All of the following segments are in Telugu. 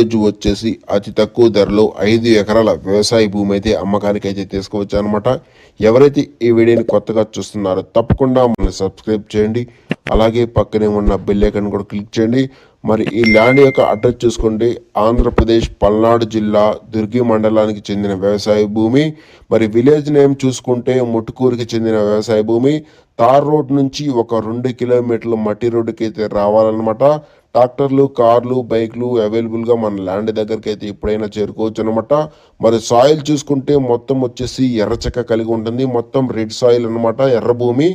రోజు వచ్చేసి అతి తక్కువ ధరలో 5 ఎకరాల వ్యవసాయ భూమి అయితే అమ్మకానికి అయితే తీసుకువచ్చా అనమాట. ఎవరైతే ఈ వీడియోని కొత్తగా చూస్తున్నారో తప్పకుండా మన సబ్స్క్రైబ్ చేయండి. అలాగే పక్కనే ఉన్న బెల్ ఐకాన్ కూడా క్లిక్ చేయండి. మరి ఈ ల్యాండ్ యొక్క అడ్రస్ చూసుకోండి. ఆంధ్రప్రదేశ్ పల్నాడు జిల్లా దుర్గి మండలానికి చెందిన వ్యవసాయ భూమి. మరి విలేజ్ నేమ్ చూసుకుంటే ముట్టుకూరుకి చెందిన వ్యవసాయ భూమి. తార్ రోడ్ నుంచి ఒక 2 కిలోమీటర్ల మట్టి రోడ్డుకి అయితే రావాలన్నమాట. ట్రాక్టర్లు, కార్లు, బైక్లు అవైలబుల్గా మన ల్యాండ్ దగ్గరికి అయితే ఎప్పుడైనా చేరుకోవచ్చు అనమాట. మరి సాయిల్ చూసుకుంటే మొత్తం వచ్చేసి ఎర్రచక్క కలిగి ఉంటుంది. మొత్తం రెడ్ సాయిల్ అనమాట, ఎర్ర భూమి,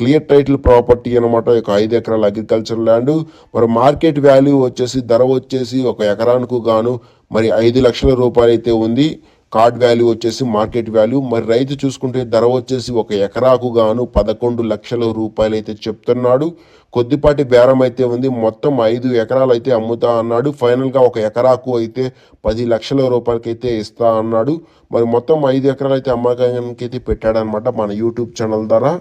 క్లియర్ టైటిల్ ప్రాపర్టీ అనమాట. ఒక 5 ఎకరాల అగ్రికల్చర్ ల్యాండ్. మరి మార్కెట్ వాల్యూ వచ్చేసి ధర వచ్చేసి ఒక ఎకరానికి గాను మరి 5 లక్షల రూపాయలు అయితే ఉంది. కార్డ్ వాల్యూ వచ్చేసి మార్కెట్ వాల్యూ. మరి రైతు చూసుకుంటే ధర వచ్చేసి ఒక ఎకరాకు గాను 11 లక్షల రూపాయలు అయితే చెప్తున్నాడు. కొద్దిపాటి బేరం అయితే ఉంది. మొత్తం 5 ఎకరాలు అయితే అమ్ముతా అన్నాడు. ఫైనల్గా ఒక ఎకరాకు అయితే 10 లక్షల రూపాయలకైతే ఇస్తా అన్నాడు. మరి మొత్తం 5 ఎకరాలు అయితే అమ్మకానికి అయితే పెట్టాడనమాట మన యూట్యూబ్ ఛానల్ ద్వారా.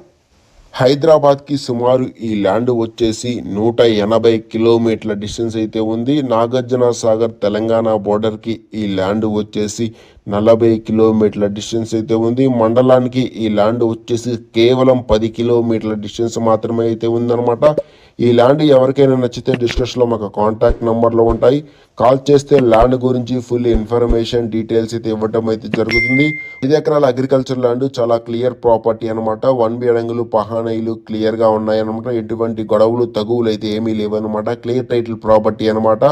హైదరాబాద్కి సుమారు ఈ ల్యాండ్ వచ్చేసి 180 కిలోమీటర్ల డిస్టెన్స్ అయితే ఉంది. నాగార్జున సాగర్ తెలంగాణ బోర్డర్కి ఈ ల్యాండ్ వచ్చేసి 40 కిలోమీటర్ల డిస్టెన్స్ అయితే ఉంది. మండలానికి ఈ ల్యాండ్ వచ్చేసి కేవలం 10 కిలోమీటర్ల డిస్టెన్స్ మాత్రమే అయితే ఉందన్నమాట. ఈ ల్యాండ్ ఎవరికైనా నచ్చితే డిస్క్రిప్షన్లో మాకు కాంటాక్ట్ నెంబర్లు ఉంటాయి. కాల్ చేస్తే ల్యాండ్ గురించి ఫుల్ ఇన్ఫర్మేషన్ డీటెయిల్స్ అయితే ఇవ్వటం అయితే జరుగుతుంది. 5 ఎకరాల అగ్రికల్చర్ ల్యాండ్ చాలా క్లియర్ ప్రాపర్టీ అనమాట. 1 అడంగులు పహానీలు క్లియర్ గా ఉన్నాయన్నమాట. ఎటువంటి గొడవలు తగువులు అయితే ఏమీ లేవన్నమాట. క్లియర్ టైటిల్ ప్రాపర్టీ అనమాట.